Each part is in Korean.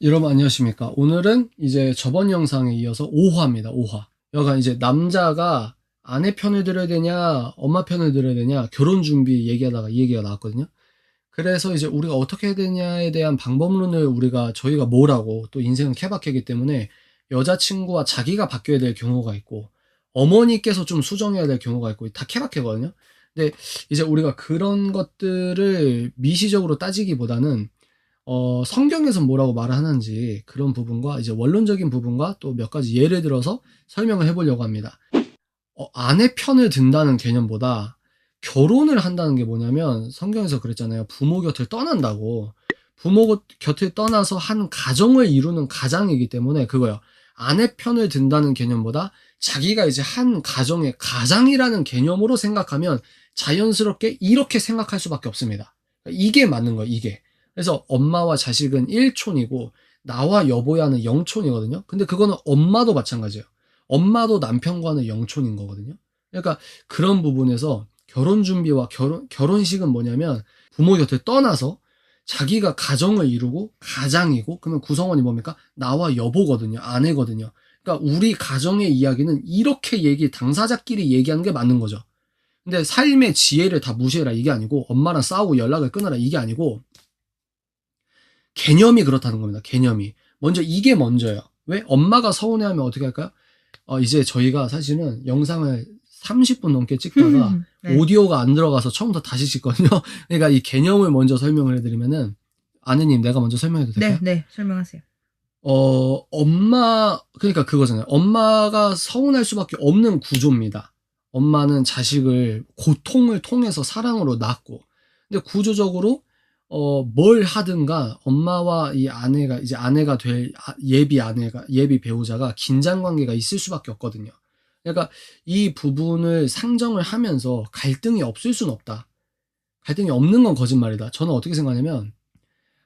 여러분 안녕하십니까. 오늘은 이제 저번 영상에 이어서 5화입니다. 5화. 여간 이제 남자가 아내 편을 들어야 되냐, 엄마 편을 들어야 되냐, 결혼 준비 얘기하다가 이 얘기가 나왔거든요. 그래서 이제 우리가 어떻게 해야 되냐에 대한 방법론을 저희가 뭐라고 또 인생은 케바케이기 때문에 여자친구와 자기가 바뀌어야 될 경우가 있고 어머니께서 좀 수정해야 될 경우가 있고 다 케바케거든요. 근데 이제 우리가 그런 것들을 미시적으로 따지기보다는 성경에서 뭐라고 말을 하는지 그런 부분과 이제 원론적인 부분과 또 몇 가지 예를 들어서 설명을 해보려고 합니다. 아내 편을 든다는 개념보다 결혼을 한다는 게 뭐냐면 성경에서 그랬잖아요. 부모 곁을 떠난다고. 부모 곁을 떠나서 한 가정을 이루는 가장이기 때문에 그거요. 아내 편을 든다는 개념보다 자기가 이제 한 가정의 가장이라는 개념으로 생각하면 자연스럽게 이렇게 생각할 수밖에 없습니다. 이게 맞는 거예요. 이게. 그래서 엄마와 자식은 1촌이고 나와 여보야는 0촌이거든요. 근데 그거는 엄마도 마찬가지예요. 엄마도 남편과는 0촌인 거거든요. 그러니까 그런 부분에서 결혼 준비와 결혼식은 뭐냐면 부모 곁을 떠나서 자기가 가정을 이루고 가장이고 그러면 구성원이 뭡니까? 나와 여보거든요. 아내거든요. 그러니까 우리 가정의 이야기는 이렇게 당사자끼리 얘기하는 게 맞는 거죠. 근데 삶의 지혜를 다 무시해라 이게 아니고 엄마랑 싸우고 연락을 끊어라 이게 아니고 개념이 그렇다는 겁니다. 개념이. 먼저 이게 먼저예요. 왜? 엄마가 서운해하면 어떻게 할까요? 이제 저희가 사실은 영상을 30분 넘게 찍다가 네. 오디오가 안 들어가서 처음부터 다시 찍거든요. 그러니까 이 개념을 먼저 설명을 해드리면은 아내님 내가 먼저 설명해도 될까요? 네, 설명하세요. 그러니까 그거잖아요. 엄마가 서운할 수밖에 없는 구조입니다. 엄마는 자식을 고통을 통해서 사랑으로 낳고 근데 구조적으로 뭘 하든가 엄마와 이 아내가 이제 아내가 될 예비 배우자가 긴장 관계가 있을 수밖에 없거든요. 그러니까 이 부분을 상정을 하면서 갈등이 없을 수는 없다. 갈등이 없는 건 거짓말이다. 저는 어떻게 생각하냐면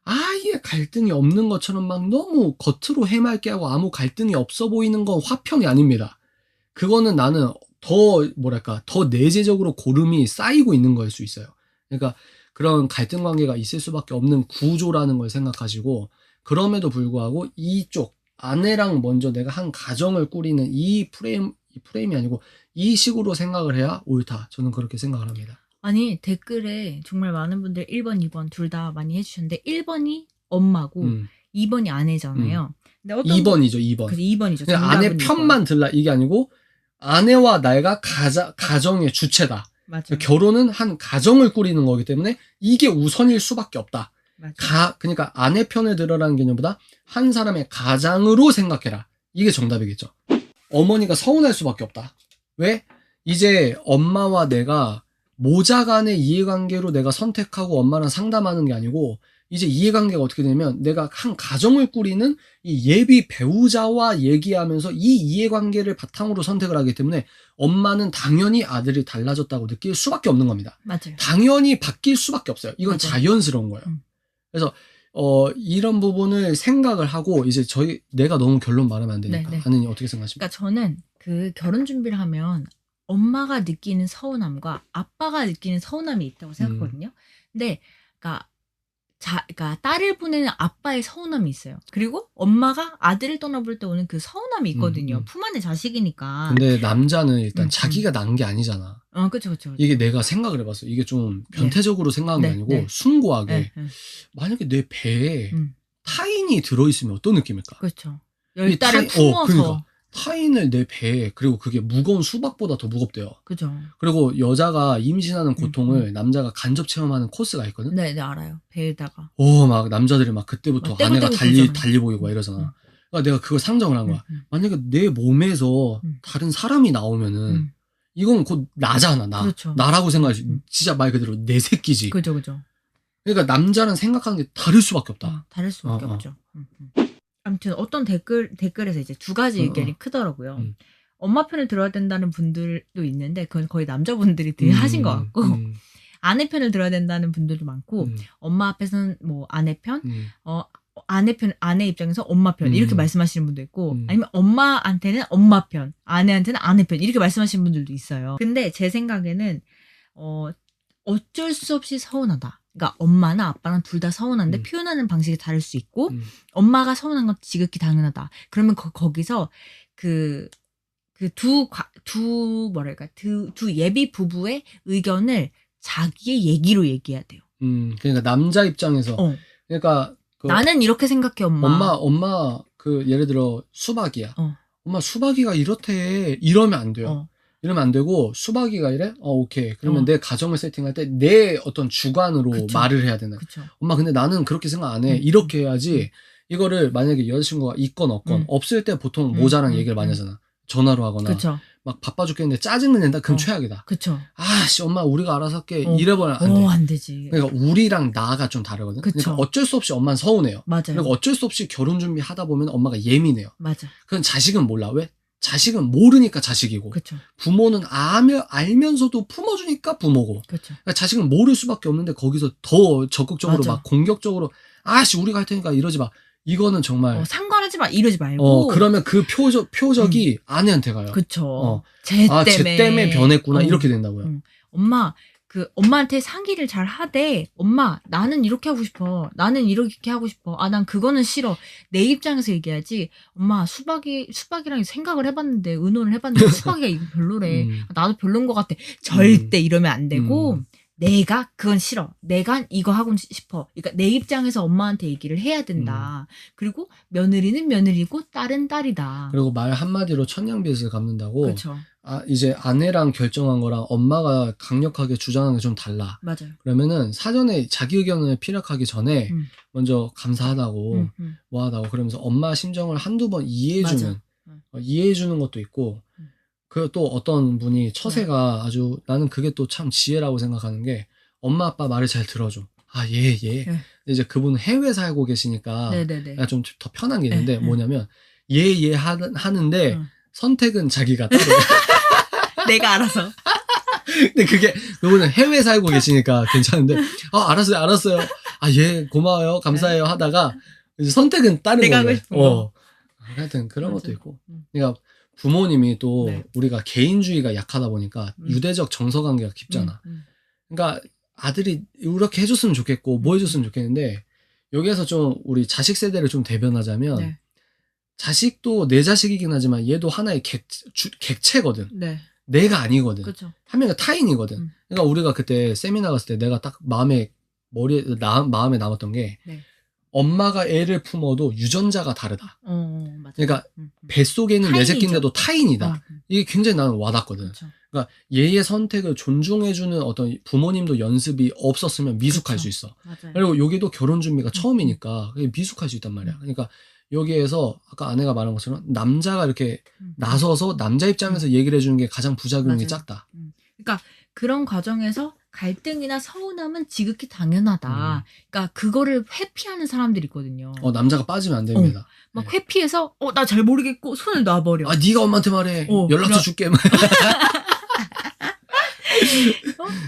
아예 갈등이 없는 것처럼 막 너무 겉으로 해맑게 하고 아무 갈등이 없어 보이는 건 화평이 아닙니다. 그거는 나는 더 내재적으로 고름이 쌓이고 있는 거일 수 있어요. 그러니까 그런 갈등 관계가 있을 수밖에 없는 구조라는 걸 생각하시고 그럼에도 불구하고 이쪽 아내랑 먼저 내가 한 가정을 꾸리는 이 프레임이 아니고 이 식으로 생각을 해야 옳다. 저는 그렇게 생각을 합니다. 아니, 댓글에 정말 많은 분들 1번, 2번 둘 다 많이 해주셨는데 1번이 엄마고 2번이 아내잖아요. 근데 2번이죠, 2번. 그래서 2번이죠. 그냥 아내 편만 들라 이게 아니고 아내와 내가 가정의 주체다. 맞아. 결혼은 한 가정을 꾸리는 거기 때문에 이게 우선일 수밖에 없다. 맞아. 그러니까 아내 편을 들어라는 개념보다 한 사람의 가장으로 생각해라. 이게 정답이겠죠. 어머니가 서운할 수밖에 없다. 왜? 이제 엄마와 내가 모자 간의 이해관계로 내가 선택하고 엄마랑 상담하는 게 아니고 이제 이해관계가 어떻게 되냐면 내가 한 가정을 꾸리는 이 예비 배우자와 얘기하면서 이 이해관계를 바탕으로 선택을 하기 때문에 엄마는 당연히 아들이 달라졌다고 느낄 수밖에 없는 겁니다. 맞아요. 당연히 바뀔 수밖에 없어요. 이건 맞아요. 자연스러운 거예요. 그래서 이런 부분을 생각을 하고 이제 내가 너무 결론 말하면 안 되니까 네. 하느님 어떻게 생각하십니까? 그러니까 저는 그 결혼 준비를 하면 엄마가 느끼는 서운함과 아빠가 느끼는 서운함이 있다고 생각하거든요. 근데 그러니까 딸을 보내는 아빠의 서운함이 있어요. 그리고 엄마가 아들을 떠나볼 때 오는 그 서운함이 있거든요. 품 안의 자식이니까. 근데 남자는 일단 자기가 낳은 게 아니잖아. 그쵸. 이게 내가 생각을 해봤어. 이게 좀 변태적으로 생각한 게 아니고 순고하게. 만약에 내 배에 타인이 들어있으면 어떤 느낌일까? 그렇죠. 열달을 품어서. 그러니까. 타인을 내 배에 그리고 그게 무거운 수박보다 더 무겁대요. 그죠. 그리고 여자가 임신하는 고통을 남자가 간접 체험하는 코스가 있거든. 네, 알아요. 배에다가. 막 남자들이 막 그때부터 아내가 달리 보이고 막 이러잖아. 그러니까 내가 그걸 상정을 한 거야. 만약에 내 몸에서 다른 사람이 나오면은 이건 곧 나잖아, 나. 그렇죠. 나라고 생각하지. 진짜 말 그대로 내 새끼지. 그죠. 그러니까 남자는 생각하는 게 다를 수밖에 없다. 다를 수밖에 없죠. 아무튼 어떤 댓글에서 이제 두 가지 의견이 크더라고요. 엄마 편을 들어야 된다는 분들도 있는데 그건 거의 남자분들이 되게 하신 것 같고 아내 편을 들어야 된다는 분들도 많고 엄마 앞에서는 뭐 아내 편, 아내 입장에서 엄마 편 이렇게 말씀하시는 분도 있고 아니면 엄마한테는 엄마 편, 아내한테는 아내 편 이렇게 말씀하시는 분들도 있어요. 근데 제 생각에는 어쩔 수 없이 서운하다. 그러니까 엄마나 아빠랑 둘 다 서운한데 표현하는 방식이 다를 수 있고 엄마가 서운한 건 지극히 당연하다. 그러면 거기서 두 예비 부부의 의견을 자기의 얘기로 얘기해야 돼요. 그러니까 남자 입장에서 그러니까 나는 이렇게 생각해 엄마 예를 들어 수박이야. 엄마 수박이가 이렇대 이러면 안 돼요. 이러면 안 되고 수박이가 이래? 오케이. 그러면 내 가정을 세팅할 때 내 어떤 주관으로 그쵸. 말을 해야 된다. 그쵸. 엄마 근데 나는 그렇게 생각 안 해. 이렇게 해야지. 이거를 만약에 여자친구가 있건 없건 없을 때 보통 모자랑 얘기를 많이 하잖아. 전화로 하거나 그쵸. 막 바빠 죽겠는데 짜증을 낸다? 그럼 최악이다. 그쵸. 아씨 엄마 우리가 알아서 할게 이래버리면 안 돼. 안 되지. 그러니까 우리랑 나가 좀 다르거든. 그쵸. 그러니까 어쩔 수 없이 엄마는 서운해요. 맞아요. 그리고 어쩔 수 없이 결혼 준비 하다 보면 엄마가 예민해요. 맞아. 그건 자식은 몰라. 왜? 자식은 모르니까 자식이고 그쵸. 부모는 알면서도 품어주니까 부모고 그쵸. 그러니까 자식은 모를 수밖에 없는데 거기서 더 적극적으로 맞아. 막 공격적으로 아씨 우리가 할 테니까 이러지 마. 이거는 정말 상관하지 마 이러지 말고 그러면 그 표적이 아내한테 가요. 그쵸. 쟤 때문에 변했구나 이렇게 된다고요. 엄마한테 상기를 잘 하되 엄마 나는 이렇게 하고 싶어. 나는 이렇게 하고 싶어. 난 그거는 싫어. 내 입장에서 얘기하지. 엄마 수박이랑 생각을 해봤는데 의논을 해봤는데 수박이가 이거 별로래. 나도 별론 것 같아. 절대 이러면 안 되고 내가 그건 싫어. 내가 이거 하고 싶어. 그러니까 내 입장에서 엄마한테 얘기를 해야 된다. 그리고 며느리는 며느리고 딸은 딸이다. 그리고 말 한마디로 천냥빚을 갚는다고. 그렇죠. 이제 아내랑 결정한 거랑 엄마가 강력하게 주장하는 게 좀 달라. 맞아요. 그러면은 사전에 자기 의견을 피력하기 전에 먼저 감사하다고 뭐하다고 그러면서 엄마 심정을 한두 번 이해해주는 이해해주는 것도 있고 그 또 어떤 분이 처세가 아주 나는 그게 또 참 지혜라고 생각하는 게 엄마 아빠 말을 잘 들어줘. 예. 근데 이제 그분은 해외 살고 계시니까 좀 더 편한 게 있는데 뭐냐면 하는데 선택은 자기가 따로 내가 알아서. 근데 그분은 해외 살고 계시니까 괜찮은데 알았어요. 예 고마워요 감사해요 하다가 이제 선택은 다른 내가 거예요. 하고 싶은 거. 하여튼 그런 것도 있고 그러니까 부모님이 또 우리가 개인주의가 약하다 보니까 유대적 정서 관계가 깊잖아. 그러니까 아들이 이렇게 해줬으면 좋겠고 뭐 해줬으면 좋겠는데 여기에서 좀 우리 자식 세대를 좀 대변하자면 자식도 내 자식이긴 하지만 얘도 하나의 객체거든. 내가 아니거든. 그쵸. 한 명의 타인이거든. 그러니까 우리가 그때 세미나 갔을 때 내가 딱 마음에 남았던 게 엄마가 애를 품어도 유전자가 다르다. 맞아. 그러니까 뱃속에 있는 내 새끼인데도 타인이다. 이게 굉장히 나는 와닿거든. 그쵸. 그러니까 얘의 선택을 존중해주는 어떤 부모님도 연습이 없었으면 미숙할 그쵸. 수 있어. 맞아요. 그리고 여기도 결혼 준비가 처음이니까 그게 미숙할 수 있단 말이야. 그러니까 여기에서 아까 아내가 말한 것처럼 남자가 이렇게 나서서 남자 입장에서 얘기를 해주는 게 가장 부작용이 맞아요. 작다. 그러니까 그런 과정에서 갈등이나 서운함은 지극히 당연하다. 그러니까 그거를 회피하는 사람들이 있거든요. 남자가 빠지면 안 됩니다. 막 회피해서 나 잘 모르겠고 손을 놔버려. 네가 엄마한테 말해. 연락처 줄게.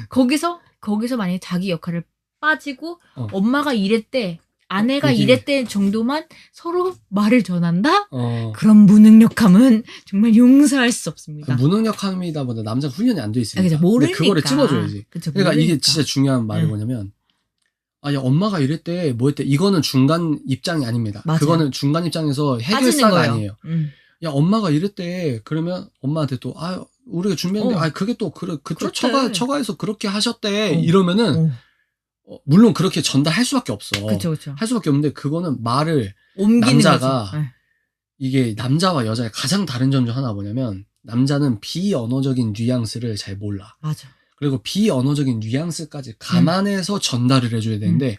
거기서 만약에 자기 역할을 빠지고 엄마가 이랬대. 아내가 이랬대 정도만 서로 말을 전한다? 그런 무능력함은 정말 용서할 수 없습니다. 무능력함이다보다 남자가 훈련이 안 돼 있으니까. 모르니까. 그거를 찝어줘야지. 그쵸, 그러니까 모르니까. 이게 진짜 중요한 말이 뭐냐면 야 엄마가 이랬대 뭐 했대 이거는 중간 입장이 아닙니다. 맞아요. 그거는 중간 입장에서 해결사가 아니에요. 야 엄마가 이랬대 그러면 엄마한테 또 우리가 준비했는데 그게 또 그쪽 처가에서 그렇게 하셨대 이러면은 물론 그렇게 전달할 수밖에 없어. 그쵸. 할 수밖에 없는데 그거는 말을 옮기는 남자가 거지. 이게 남자와 여자의 가장 다른 점 중 하나 뭐냐면 남자는 비언어적인 뉘앙스를 잘 몰라. 맞아. 그리고 비언어적인 뉘앙스까지 감안해서 전달을 해줘야 되는데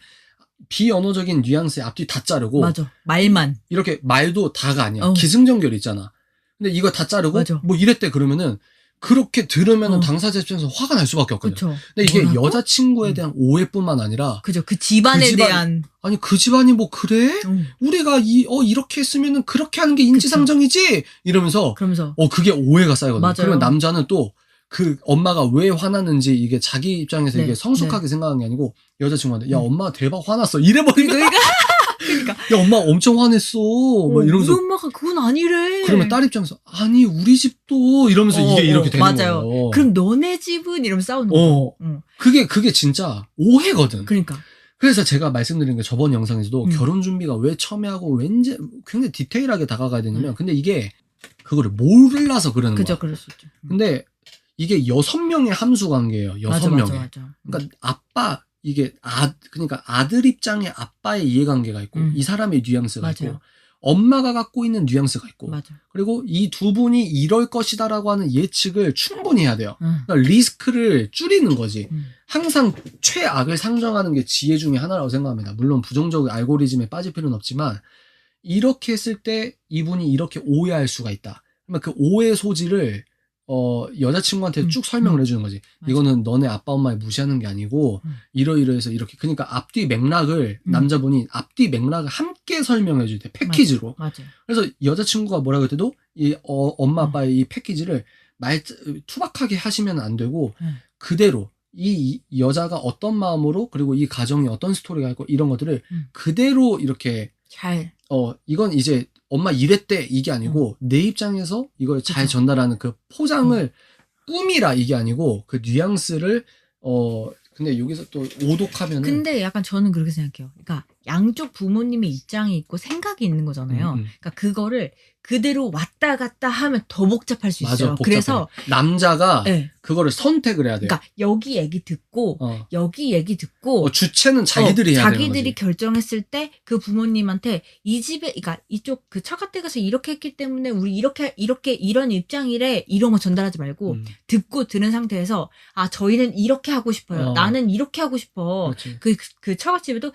비언어적인 뉘앙스의 앞뒤 다 자르고 맞아. 말만 이렇게 말도 다가 아니야. 기승전결 있잖아. 근데 이거 다 자르고 맞아. 뭐 이랬대 그러면은 그렇게 들으면은 당사자 입장에서 화가 날 수밖에 없거든. 그쵸. 근데 이게 여자친구에 대한 오해뿐만 아니라 그죠. 그 집안에 대한 그 집안이 뭐 그래? 우리가 이렇게 했으면은 그렇게 하는 게 인지상정이지 이러면서 그러면서 그게 오해가 쌓이거든. 맞아요. 그러면 남자는 또 그 엄마가 왜 화났는지 이게 자기 입장에서 이게 성숙하게 생각하는 게 아니고 여자친구한테 야 엄마 대박 화났어 이래버리면 야 엄마 엄청 화냈어. 막 이러면서 우리 엄마가 그건 아니래. 그러면 딸 입장에서 아니 우리 집도 이러면서 이게 이렇게 되는 맞아요. 거예요. 그럼 너네 집은 이러면서 싸우는 거예요. 그게 진짜 오해거든. 그러니까. 그래서 제가 말씀드린 게 저번 영상에서도 결혼 준비가 왜 처음에 하고 왠지 굉장히 디테일하게 다가가야 되냐면 근데 이게 그거를 몰라서 그러는 그죠, 거야. 그럴 수 있죠. 근데 이게 6명의 함수 관계예요. 6명의. 맞아. 그러니까 아빠 이게 그러니까 아들 입장의 아빠의 이해관계가 있고 이 사람의 뉘앙스가 맞아요. 있고 엄마가 갖고 있는 뉘앙스가 있고 맞아. 그리고 이 두 분이 이럴 것이다라고 하는 예측을 충분히 해야 돼요. 그러니까 리스크를 줄이는 거지. 항상 최악을 상정하는 게 지혜 중에 하나라고 생각합니다. 물론 부정적 알고리즘에 빠질 필요는 없지만 이렇게 했을 때 이분이 이렇게 오해할 수가 있다. 그러면 그 오해 소지를 여자친구한테 쭉 설명을 해주는 거지. 맞아. 이거는 너네 아빠 엄마를 무시하는 게 아니고 이러이러해서 이렇게 그러니까 앞뒤 맥락을 남자분이 앞뒤 맥락을 함께 설명해 줄 때 패키지로. 맞아. 그래서 여자친구가 뭐라고 할 때도 이 엄마 아빠의 이 패키지를 투박하게 하시면 안 되고 그대로 이 여자가 어떤 마음으로 그리고 이 가정이 어떤 스토리가 있고 이런 것들을 그대로 이렇게 잘 이건 이제 엄마 이랬대 이게 아니고 내 입장에서 이걸 잘 그쵸. 전달하는 그 포장을 꿈이라 이게 아니고 그 뉘앙스를 근데 여기서 또 오독하면은 근데 약간 저는 그렇게 생각해요. 그러니까 양쪽 부모님의 입장이 있고 생각이 있는 거잖아요. 그러니까 그거를 그대로 왔다 갔다 하면 더 복잡할 수 있어요. 복잡해. 그래서 남자가 네. 그거를 선택을 해야 돼요. 그러니까 여기 얘기 듣고 여기 얘기 듣고 주체는 자기들이 해야 되는 거지. 자기들이 결정했을 때 그 부모님한테 이 집에 그러니까 이쪽 그 처가댁에서 이렇게 했기 때문에 우리 이렇게 이런 입장이래 이런 거 전달하지 말고 듣고 들은 상태에서 아 저희는 이렇게 하고 싶어요. 나는 이렇게 하고 싶어. 그 처갓집에도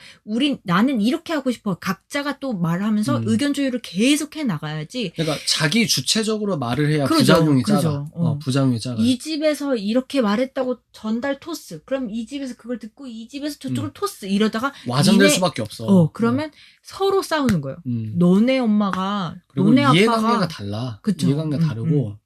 나는 이렇게 하고 싶어. 각자가 또 말하면서 의견 조율을 계속 해 나가야지. 그러니까 자기 주체적으로 말을 해야 그러죠. 부작용이 그러죠. 작아. 부작용이 작아. 이 집에서 이렇게 말했다고 전달 토스. 그럼 이 집에서 그걸 듣고 이 집에서 저쪽을 토스. 이러다가 와전될 수밖에 없어. 그러면 서로 싸우는 거예요. 너네 엄마가 그리고 너네 이해관계가 아빠가 달라. 그쵸. 이해관계가 다르고.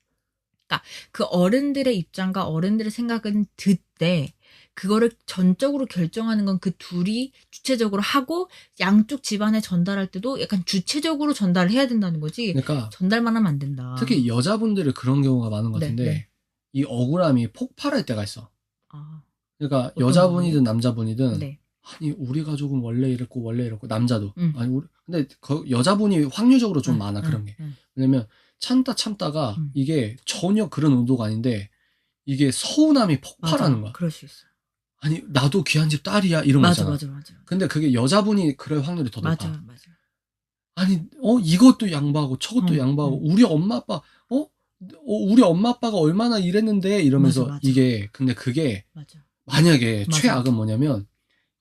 그러니까 그 어른들의 입장과 어른들의 생각은 듣되 그거를 전적으로 결정하는 건 그 둘이 주체적으로 하고 양쪽 집안에 전달할 때도 약간 주체적으로 전달을 해야 된다는 거지. 그러니까 전달만 하면 안 된다. 특히 여자분들이 그런 경우가 많은 것 같은데 네. 이 억울함이 폭발할 때가 있어. 아, 그러니까 여자분이든 남자분이든 네. 아니 우리 가족은 원래 이랬고 남자도 아니 근데 여자분이 확률적으로 좀 많아 그런 게. 왜냐면 참다가 이게 전혀 그런 의도가 아닌데 이게 서운함이 폭발하는 거야. 그럴 수 있어. 아니 나도 귀한 집 딸이야 이런 거잖아. 맞아. 근데 그게 여자분이 그럴 확률이 더 높아. 맞아. 아니 이것도 양보하고 저것도 양보하고 우리 엄마 아빠 우리 엄마 아빠가 얼마나 이랬는데 이러면서 맞아. 이게 근데 그게 맞아. 만약에 맞아. 최악은 뭐냐면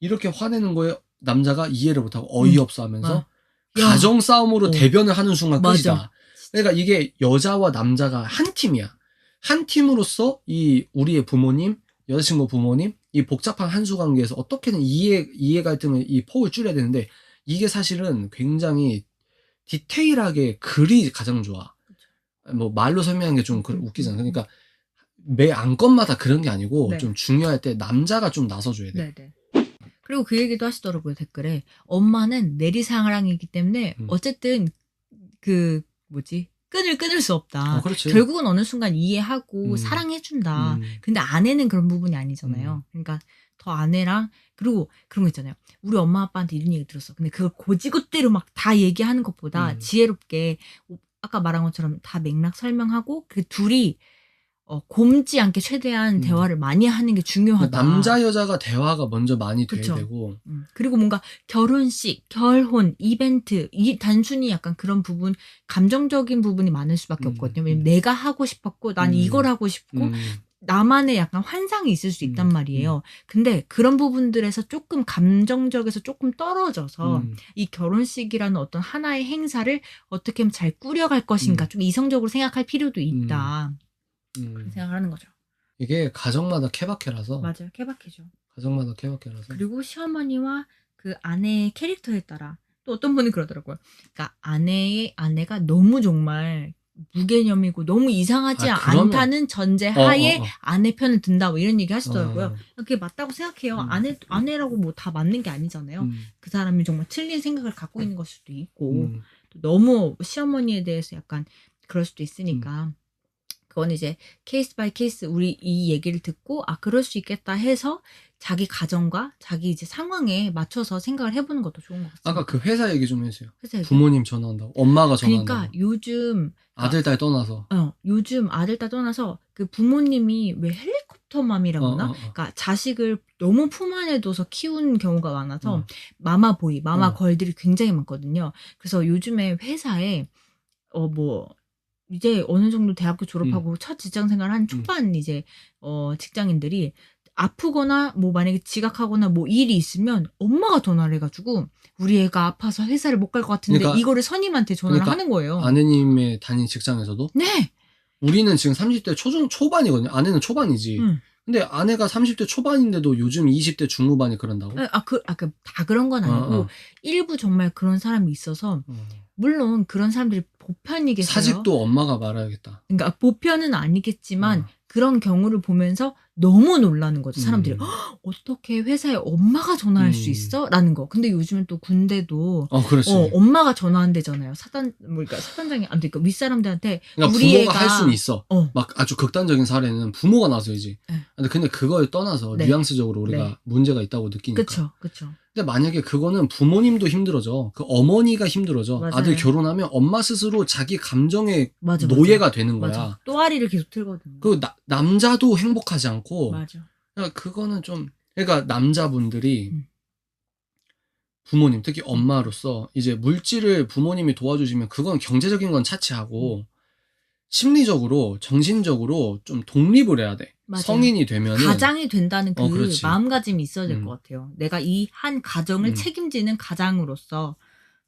이렇게 화내는 거에 남자가 이해를 못하고 어이없어 하면서 가정 싸움으로 대변을 하는 순간 끝이다. 맞아. 그러니까 이게 여자와 남자가 한 팀이야. 한 팀으로서 이 우리의 부모님, 여자친구 부모님, 이 복잡한 한수 관계에서 어떻게든 이해 갈등을 이 폭을 줄여야 되는데 이게 사실은 굉장히 디테일하게 글이 가장 좋아. 뭐 말로 설명하는 게 좀 웃기잖아. 그러니까 매 안건마다 그런 게 아니고 네. 좀 중요할 때 남자가 좀 나서줘야 돼. 네. 그리고 그 얘기도 하시더라고요 댓글에. 엄마는 내리사랑이기 때문에 어쨌든 그 끈을 끊을 수 없다. 그렇지. 결국은 어느 순간 이해하고 사랑해준다. 근데 아내는 그런 부분이 아니잖아요. 그러니까 더 아내랑 그리고 그런 거 있잖아요. 우리 엄마 아빠한테 이런 얘기 들었어. 근데 그걸 고지고대로 막 다 얘기하는 것보다 지혜롭게 아까 말한 것처럼 다 맥락 설명하고 그 둘이 곰지 않게 최대한 대화를 많이 하는 게 중요하다. 남자 여자가 대화가 먼저 많이 돼야 그쵸. 되고 그리고 뭔가 결혼식, 결혼, 이벤트 이 단순히 약간 그런 부분 감정적인 부분이 많을 수밖에 없거든요. 왜냐면 내가 하고 싶었고 난 이걸 하고 싶고 나만의 약간 환상이 있을 수 있단 말이에요. 근데 그런 부분들에서 조금 감정적에서 조금 떨어져서 이 결혼식이라는 어떤 하나의 행사를 어떻게 하면 잘 꾸려갈 것인가 좀 이성적으로 생각할 필요도 있다. 그런 생각을 하는 거죠. 이게 가정마다 케바케라서. 맞아요. 케바케죠. 가정마다 케바케라서. 그리고 시어머니와 그 아내의 캐릭터에 따라 또 어떤 분이 그러더라고요. 그러니까 아내가 너무 정말 무개념이고 너무 이상하지 그러면- 않다는 전제 하에 어. 아내 편을 든다 뭐 이런 얘기 하시더라고요. 어. 그게 맞다고 생각해요. 음. 아내라고 뭐 다 맞는 게 아니잖아요. 그 사람이 정말 틀린 생각을 갖고 있는 걸 수도 있고 또 너무 시어머니에 대해서 약간 그럴 수도 있으니까 그건 이제 케이스 바이 케이스 우리 이 얘기를 듣고 그럴 수 있겠다 해서 자기 가정과 자기 이제 상황에 맞춰서 생각을 해보는 것도 좋은 것 같습니다. 아까 그 회사 얘기 좀 해주세요. 회사 얘기. 부모님 전화한다고, 엄마가 전화한다고. 그러니까 요즘 아들 딸 떠나서. 요즘 아들 딸 떠나서 그 부모님이 왜 헬리콥터맘이라고 하나? 그러니까 자식을 너무 품 안에 둬서 키운 경우가 많아서 마마보이, 마마걸들이 굉장히 많거든요. 그래서 요즘에 회사에 뭐 이제 어느 정도 대학교 졸업하고 첫 직장 생활한 초반 이제 직장인들이 아프거나 뭐 만약에 지각하거나 뭐 일이 있으면 엄마가 전화를 해가지고 우리 애가 아파서 회사를 못 갈 것 같은데 그러니까- 이거를 선임한테 전화를 그러니까 하는 거예요. 아내님의 다닌 직장에서도? 네. 우리는 지금 30대 초반이거든요. 아내는 초반이지. 근데 아내가 30대 초반인데도 요즘 20대 중후반이 그런다고? 다 그런 건 아니고 일부 정말 그런 사람이 있어서 물론 그런 사람들이 보편이겠어요. 사직도 엄마가 말아야겠다. 그러니까 보편은 아니겠지만 그런 경우를 보면서 너무 놀라는 거죠. 사람들이 어떻게 회사에 엄마가 전화할 수 있어? 라는 거. 근데 요즘은 또 군대도 그렇지. 엄마가 전화한대잖아요. 그러니까 사단장이 안 되니까 윗사람들한테 그러니까 우리 부모가 애가 할 수는 있어. 막 아주 극단적인 사례는 부모가 나서야지. 네. 근데 그걸 떠나서 네. 뉘앙스적으로 우리가 문제가 있다고 느끼니까. 그쵸. 근데 만약에 그거는 부모님도 힘들어져. 그 어머니가 힘들어져. 맞아요. 아들 결혼하면 엄마 스스로 자기 감정의 맞아. 노예가 되는 거야. 맞아. 또아리를 계속 틀거든요. 그 남자도 행복하지 않고. 맞아. 그러니까 그거는 좀 그러니까 남자분들이 부모님 특히 엄마로서 이제 물질을 부모님이 도와주시면 그건 경제적인 건 차치하고 심리적으로 정신적으로 좀 독립을 해야 돼. 맞아요. 성인이 되면은 가장이 된다는 그 그렇지. 마음가짐이 있어야 될 것 같아요. 내가 이 한 가정을 책임지는 가장으로서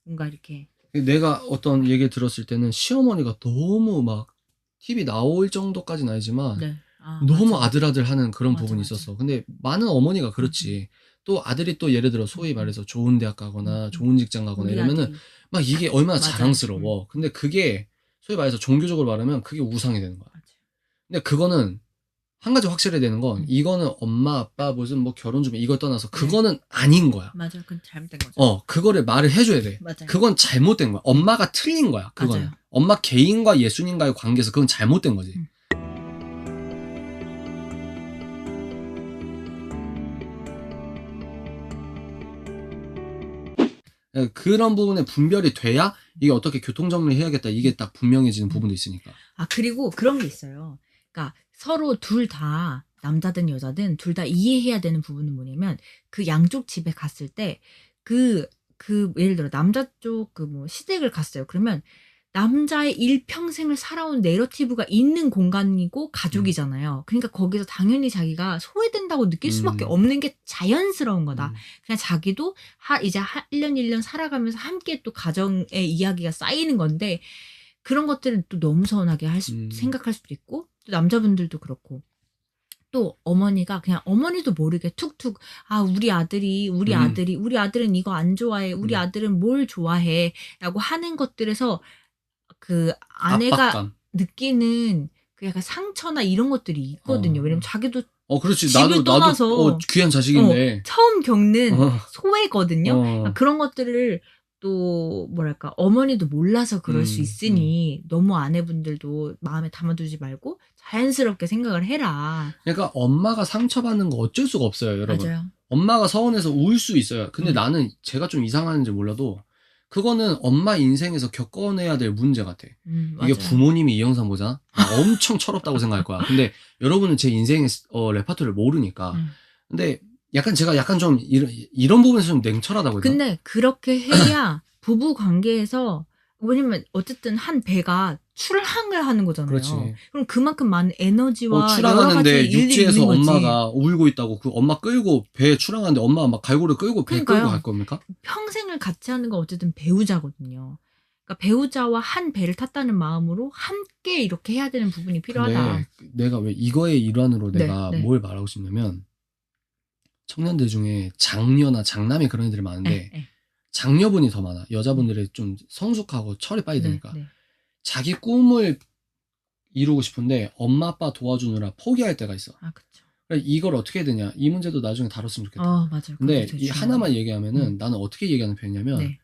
뭔가 이렇게 내가 어떤 얘기 들었을 때는 시어머니가 너무 막 TV 나올 정도까지는 아니지만 네. 너무 맞아. 아들 하는 그런 맞아, 부분이 맞아. 있었어. 근데 많은 어머니가 그렇지. 또 아들이 또 예를 들어 소위 말해서 좋은 대학 가거나 좋은 직장 가거나 우리 이러면은 아들이. 막 이게 얼마나 맞아요. 자랑스러워. 근데 그게 소위 말해서 종교적으로 말하면 그게 우상이 되는 거야. 맞아요. 근데 그거는 한 가지 확실해야 되는 건 이거는 엄마 아빠 무슨 뭐 결혼 준비 이걸 떠나서 그거는 아닌 거야. 맞아. 그건 잘못된 거죠. 그거를 말을 해줘야 돼. 맞아요. 그건 잘못된 거야. 엄마가 틀린 거야. 그거는. 맞아요. 엄마 개인과 예수님과의 관계에서 그건 잘못된 거지. 그런 부분에 분별이 돼야 이게 어떻게 교통정리를 해야겠다. 이게 딱 분명해지는 부분도 있으니까. 그리고 그런 게 있어요. 그러니까 서로 둘 다 남자든 여자든 둘 다 이해해야 되는 부분은 뭐냐면 그 양쪽 집에 갔을 때 예를 들어 남자 쪽 뭐 시댁을 갔어요. 그러면 남자의 일평생을 살아온 내러티브가 있는 공간이고 가족이잖아요. 그러니까 거기서 당연히 자기가 소외된다고 느낄 수밖에 없는 게 자연스러운 거다. 그냥 자기도 이제 1년 1년 살아가면서 함께 또 가정의 이야기가 쌓이는 건데 그런 것들은 또 너무 서운하게 생각할 수도 있고 또 남자분들도 그렇고 또 어머니가 그냥 어머니도 모르게 툭툭 우리 아들은 이거 안 좋아해. 우리 아들은 뭘 좋아해. 라고 하는 것들에서 그 아내가 압박감. 느끼는 그 약간 상처나 이런 것들이 있거든요. 왜냐면 자기도 그렇지. 집을 떠나서 나도 귀한 자식인데. 처음 겪는 소외거든요. 어. 그런 것들을 또 뭐랄까 어머니도 몰라서 그럴 수 있으니 너무 아내분들도 마음에 담아두지 말고 자연스럽게 생각을 해라. 그러니까 엄마가 상처받는 거 어쩔 수가 없어요, 여러분. 맞아요. 엄마가 서운해서 울 수 있어요. 근데 나는 제가 좀 이상하는지 몰라도 그거는 엄마 인생에서 겪어내야 될 문제 같아. 맞아요. 이게 부모님이 이 영상 보잖아? 나 엄청 철없다고 생각할 거야. 근데 여러분은 제 인생의 레파토리를 모르니까. 근데 제가 약간 좀 이런 부분에서 좀 냉철하다고 해야 되나? 근데 그렇게 해야 부부 관계에서 왜냐면 어쨌든 한 배가 출항을 하는 거잖아요. 그렇지. 그럼 그만큼 많은 에너지와 여러 가지 출항하는데 일들이 육지에서 있는 거지. 엄마가 울고 있다고 그 엄마 끌고 배에 출항하는데 엄마가 막 갈고리 끌고 배 그러니까요. 끌고 갈 겁니까? 평생을 같이 하는 건 어쨌든 배우자거든요. 그러니까 배우자와 한 배를 탔다는 마음으로 함께 이렇게 해야 되는 부분이 필요하다. 근데 내가 왜 이거의 일환으로 내가 네. 뭘 말하고 싶냐면 청년들 중에 장녀나 장남이 그런 애들이 많은데 장녀분이 더 많아. 여자분들이 좀 성숙하고 철이 빨리 드니까. 자기 꿈을 이루고 싶은데 엄마 아빠 도와주느라 포기할 때가 있어. 아, 그쵸. 그러니까 이걸 어떻게 해야 되냐. 이 문제도 나중에 다뤘으면 좋겠다. 맞아요. 근데 그거 되게 이 중요해요. 하나만 얘기하면은 나는 어떻게 얘기하는 편이냐면 네.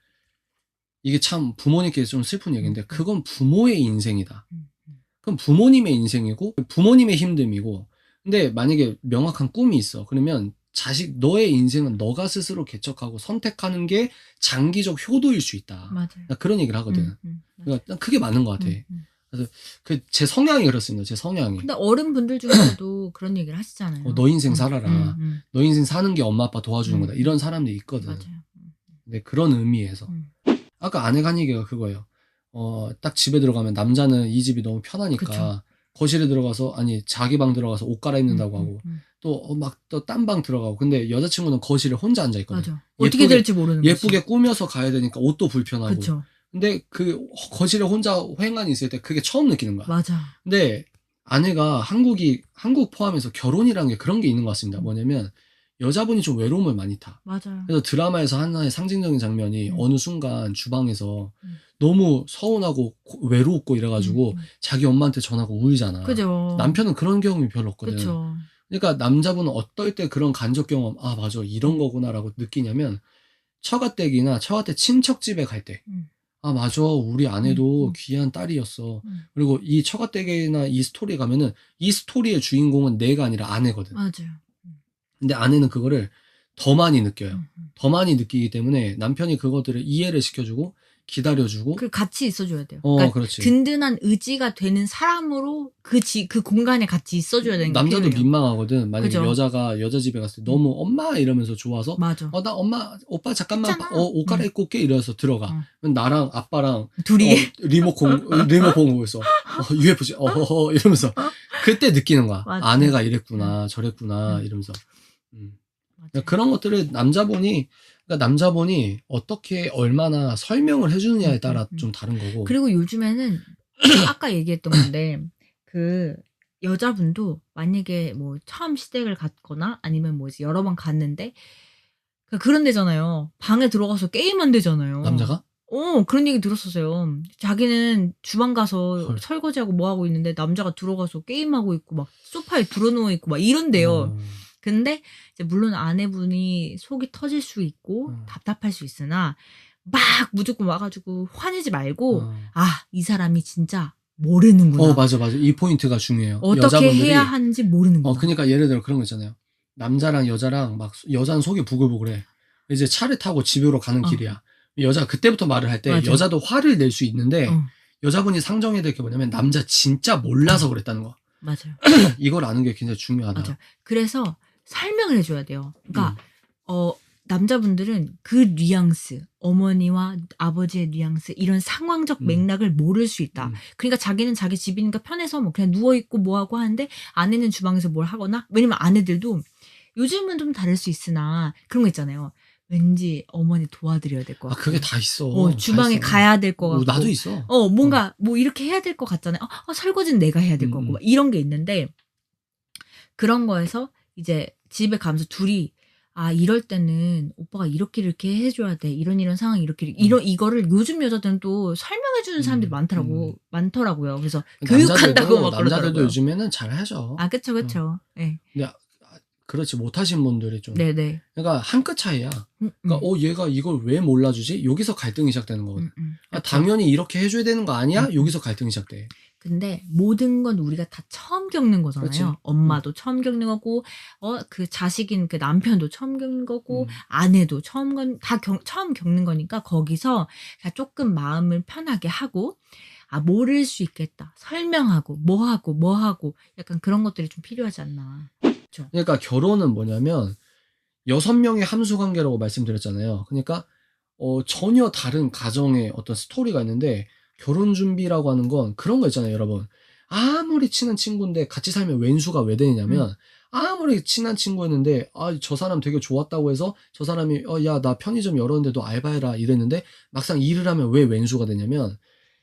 이게 참 부모님께 좀 슬픈 얘기인데 음. 그건 부모의 인생이다. 음. 그럼 부모님의 인생이고 부모님의 힘듦이고 근데 만약에 명확한 꿈이 있어. 그러면 너의 인생은 너가 스스로 개척하고 선택하는 게 장기적 효도일 수 있다. 맞아요. 나 그런 얘기를 하거든. 맞아요. 그러니까 난 그게 맞는 것 같아. 그래서 제 성향이 그렇습니다. 제 성향이. 근데 어른분들 중에서도 그런 얘기를 하시잖아요. 너 인생 살아라. 너 인생 사는 게 엄마 아빠 도와주는 거다. 이런 사람들이 있거든. 맞아요. 근데 그런 의미에서 아까 아내가 한 얘기가 그거예요. 딱 집에 들어가면 남자는 이 집이 너무 편하니까 그쵸. 거실에 들어가서 자기 방 들어가서 옷 갈아입는다고 하고 또 막 또 딴 방 들어가고 근데 여자친구는 거실에 혼자 앉아 있거든. 맞아. 어떻게 될지 모르는 거지. 예쁘게 꾸며서 가야 되니까 옷도 불편하고. 그쵸. 근데 그 거실에 혼자 횡안이 있을 때 그게 처음 느끼는 거야. 맞아. 근데 아내가 한국 포함해서 결혼이라는 게 그런 게 있는 것 같습니다. 뭐냐면 여자분이 좀 외로움을 많이 타. 맞아요. 그래서 드라마에서 하나의 상징적인 장면이 어느 순간 주방에서 너무 서운하고 외롭고 이래가지고 자기 엄마한테 전화하고 울잖아. 그죠. 남편은 그런 경험이 별로 없거든. 그쵸. 그러니까 남자분은 어떨 때 그런 간접 경험, 아 맞아 이런 거구나라고 느끼냐면 처가댁이나 처가댁 친척집에 갈 때. 아 맞아 우리 아내도 귀한 딸이었어. 그리고 이 처가댁이나 이 스토리에 가면은 이 스토리의 주인공은 내가 아니라 아내거든. 맞아요. 근데 아내는 그거를 더 많이 느껴요. 더 많이 느끼기 때문에 남편이 그것들을 이해를 시켜주고 기다려주고 그 같이 있어줘야 돼요. 그러니까 그렇지. 든든한 의지가 되는 사람으로 그 공간에 같이 있어줘야 되는 게 남자도 필요해요. 민망하거든. 만약에 그죠? 여자가 여자 집에 갔을 때 너무 엄마 이러면서 좋아서 맞아. 나 엄마 오빠 잠깐만 있잖아. 옷 갈아입고 올게 이래서 들어가. 그럼 나랑 아빠랑 둘이 리모컨 보고 있어. UFC 이러면서 그때 느끼는 거야. 맞아. 아내가 이랬구나 저랬구나 이러면서. 그러니까 그런 것들을 남자분이 어떻게 얼마나 설명을 해주느냐에 따라 좀 다른 거고. 그리고 요즘에는 아까 얘기했던 건데 그 여자분도 만약에 뭐 처음 시댁을 갔거나 아니면 뭐지 여러 번 갔는데 그런 데잖아요. 방에 들어가서 게임한 데잖아요. 남자가? 그런 얘기 들었었어요. 자기는 주방 가서 헐. 설거지하고 뭐 하고 있는데 남자가 들어가서 게임하고 있고 막 소파에 들어누워 있고 막 이런데요. 근데 이제 물론 아내분이 속이 터질 수 있고 답답할 수 있으나 막 무조건 와가지고 화내지 말고 이 사람이 진짜 모르는구나. 맞아. 이 포인트가 중요해요. 어떻게 여자분들이, 해야 하는지 모르는구나. 그러니까 예를 들어 그런 거 있잖아요. 남자랑 여자랑 막 여자는 속이 부글부글해. 이제 차를 타고 집으로 가는 길이야. 여자가 그때부터 말을 할 때 여자도 화를 낼 수 있는데 여자분이 상정해야 될 게 뭐냐면 남자 진짜 몰라서 그랬다는 거. 맞아요. 이걸 아는 게 굉장히 중요하다. 맞아요. 그래서 설명을 해줘야 돼요. 그러니까 남자분들은 그 뉘앙스, 어머니와 아버지의 뉘앙스, 이런 상황적 맥락을 모를 수 있다. 그러니까 자기는 자기 집이니까 편해서 뭐 그냥 누워있고 뭐하고 하는데 아내는 주방에서 뭘 하거나, 왜냐면 아내들도 요즘은 좀 다를 수 있으나 그런 거 있잖아요. 왠지 어머니 도와드려야 될 것 같고. 그게 다 있어. 주방에 다 있어. 가야 될 것 같고. 나도 있어. 뭔가 뭐 이렇게 해야 될 것 같잖아요. 설거지는 내가 해야 될 거고. 이런 게 있는데 그런 거에서 이제 집에 가면서 둘이 이럴 때는 오빠가 이렇게 해줘야 돼. 이런 상황이 이거를 요즘 여자들은 또 설명해주는 사람들이 많더라고요. 그래서 교육한다고 막 남자들도 그러더라고요. 요즘에는 잘 하죠. 그쵸. 네. 근데 그렇지 못하신 분들이 좀. 네네. 그러니까 한 끗 차이야. 그러니까 얘가 이걸 왜 몰라주지? 여기서 갈등이 시작되는 거거든. 당연히 이렇게 해줘야 되는 거 아니야? 여기서 갈등이 시작돼. 근데 모든 건 우리가 다 처음 겪는 거잖아요. 그렇지. 엄마도 처음 겪는 거고, 그 자식인 그 남편도 처음 겪는 거고, 아내도 처음 겪는 거니까 거기서 조금 마음을 편하게 하고, 모를 수 있겠다. 설명하고, 뭐 하고, 약간 그런 것들이 좀 필요하지 않나. 그렇죠? 그러니까 결혼은 뭐냐면 6명의 함수 관계라고 말씀드렸잖아요. 그러니까 전혀 다른 가정의 어떤 스토리가 있는데 결혼 준비라고 하는 건 그런 거 있잖아요, 여러분. 아무리 친한 친구인데 같이 살면 왼수가 왜 되냐면 아무리 친한 친구였는데 저 사람 되게 좋았다고 해서 저 사람이 야 나 편의점 열었는데 너 알바해라 이랬는데 막상 일을 하면 왜 왼수가 되냐면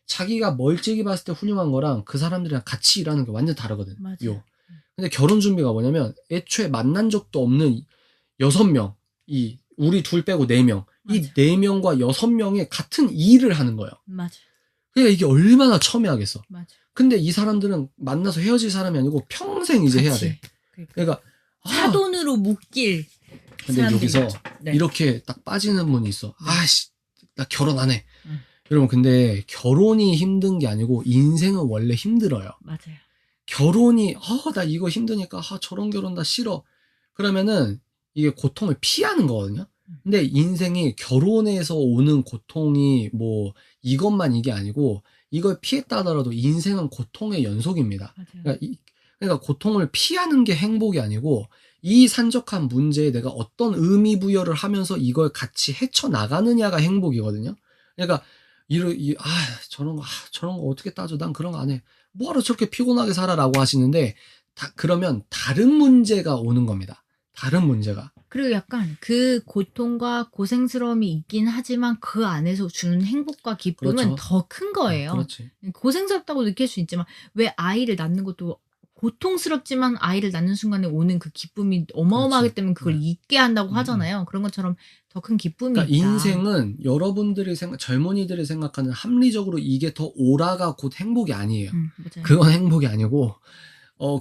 자기가 멀찍이 봤을 때 훌륭한 거랑 그 사람들이랑 같이 일하는 게 완전 다르거든. 맞아요. 근데 결혼 준비가 뭐냐면 애초에 만난 적도 없는 6명, 우리 둘 빼고 4명, 이 4명과 6명이 같은 일을 하는 거예요. 맞아. 그러니까 이게 얼마나 첨예하겠어. 맞아. 근데 이 사람들은 만나서 헤어질 사람이 아니고 평생 이제 해야 돼. 그러니까 사돈으로 묶일 근데 여기서 네. 이렇게 딱 빠지는 분이 있어. 네. 아씨, 나 결혼 안 해. 여러분, 근데 결혼이 힘든 게 아니고 인생은 원래 힘들어요. 맞아요. 결혼이 나 이거 힘드니까 저런 결혼 나 싫어. 그러면은 이게 고통을 피하는 거거든요. 근데 인생이 결혼에서 오는 고통이 뭐 이것만 이게 아니고 이걸 피했다 하더라도 인생은 고통의 연속입니다. 맞아요. 그러니까 고통을 피하는 게 행복이 아니고 이 산적한 문제에 내가 어떤 의미 부여를 하면서 이걸 같이 헤쳐나가느냐가 행복이거든요. 그러니까 저런 거 어떻게 따져? 난 그런 거 안 해. 뭐하러 저렇게 피곤하게 살아라고 하시는데 그러면 다른 문제가 오는 겁니다. 다른 문제가. 그리고 약간 그 고통과 고생스러움이 있긴 하지만 그 안에서 주는 행복과 기쁨은 그렇죠. 더 큰 거예요. 그렇지. 고생스럽다고 느낄 수 있지만 왜 아이를 낳는 것도 고통스럽지만 아이를 낳는 순간에 오는 그 기쁨이 어마어마하기 그렇지. 때문에 그걸 잊게 한다고 하잖아요. 그런 것처럼 더 큰 기쁨이 그러니까 있다. 인생은 여러분들이 젊은이들이 생각하는 합리적으로 이게 더 오라가 곧 행복이 아니에요. 맞아요. 그건 행복이 아니고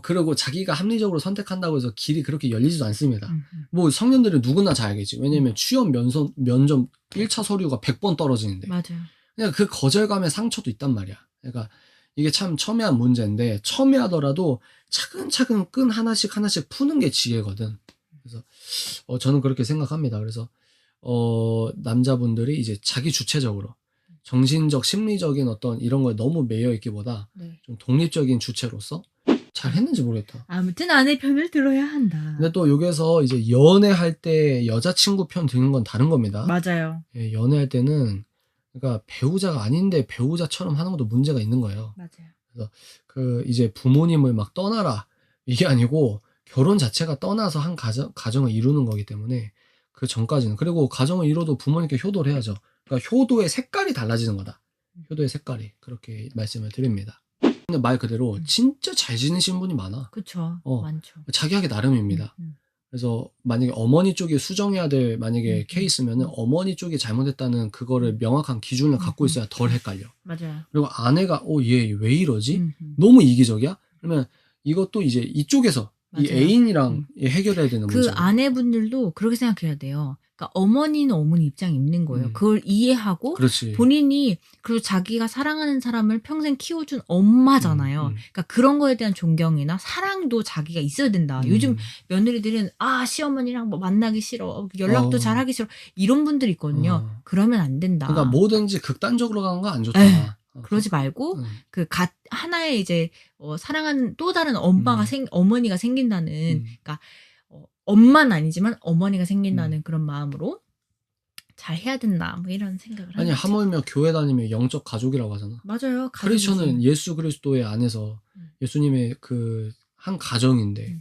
그리고 자기가 합리적으로 선택한다고 해서 길이 그렇게 열리지도 않습니다. 뭐 성년들은 누구나 잘 알겠지. 왜냐면 취업 면접 1차 서류가 100번 떨어지는데. 맞아요. 그러니까 그 거절감의 상처도 있단 말이야. 그러니까 이게 참 첨예한 문제인데 첨예하더라도 차근차근 끈 하나씩 푸는 게 지혜거든. 그래서 저는 그렇게 생각합니다. 그래서 남자분들이 이제 자기 주체적으로 정신적, 심리적인 어떤 이런 거에 너무 매여 있기보다 네. 좀 독립적인 주체로서 잘 했는지 모르겠다. 아무튼 아내 편을 들어야 한다. 근데 또 여기서 이제 연애할 때 여자친구 편 드는 건 다른 겁니다. 맞아요. 예, 연애할 때는 그러니까 배우자가 아닌데 배우자처럼 하는 것도 문제가 있는 거예요. 맞아요. 그래서 이제 부모님을 막 떠나라 이게 아니고 결혼 자체가 떠나서 한 가정을 이루는 거기 때문에 그 전까지는 그리고 가정을 이뤄도 부모님께 효도를 해야죠. 그러니까 효도의 색깔이 달라지는 거다. 효도의 색깔이 그렇게 말씀을 드립니다. 근데 말 그대로 진짜 잘 지내신 분이 많아. 그쵸. 많죠. 자기 하기 나름입니다. 그래서 만약에 어머니 쪽이 수정해야 될 만약에 케이스면은 어머니 쪽이 잘못했다는 그거를 명확한 기준을 갖고 있어야 덜 헷갈려. 맞아요. 그리고 아내가 얘 왜 이러지? 너무 이기적이야? 그러면 이것도 이제 이쪽에서 이 맞아요. 애인이랑 해결해야 되는 그 문제. 아내분들도 그렇게 생각해야 돼요. 그러니까 어머니는 어머니 입장이 있는 거예요. 그걸 이해하고 그렇지. 본인이 그리고 자기가 사랑하는 사람을 평생 키워준 엄마잖아요. 그러니까 그런 거에 대한 존경이나 사랑도 자기가 있어야 된다. 요즘 며느리들은 시어머니랑 뭐 만나기 싫어, 연락도 잘 하기 싫어 이런 분들이 있거든요. 그러면 안 된다. 그러니까 뭐든지 극단적으로 가는 거 안 좋다. 그러지 말고 하나의 이제 사랑하는 또 다른 어머니가 생긴다는 그러니까 엄마는 아니지만 어머니가 생긴다는 그런 마음으로 잘 해야 된다. 뭐 이런 생각을 아니 하는 거죠. 하물며 교회 다니면 영적 가족이라고 하잖아. 맞아요. 크리스천은 예수 그리스도의 안에서 예수님의 그 한 가정인데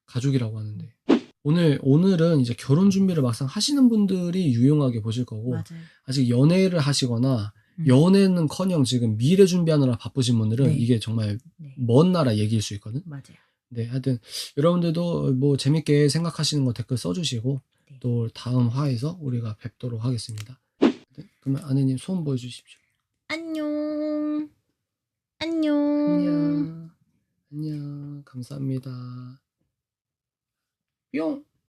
가족이라고 하는데 오늘은 이제 결혼 준비를 막상 하시는 분들이 유용하게 보실 거고 맞아요. 아직 연애를 하시거나 연애는커녕 지금 미래 준비하느라 바쁘신 분들은 네. 이게 정말 네. 먼 나라 얘기일 수 있거든. 맞아요. 네, 하여튼 여러분들도 뭐 재밌게 생각하시는 거 댓글 써주시고 네. 또 다음 화에서 우리가 뵙도록 하겠습니다. 네, 그러면 아내님 소원 보여주십시오. 안녕. 안녕. 안녕. 안녕. 감사합니다. 뿅.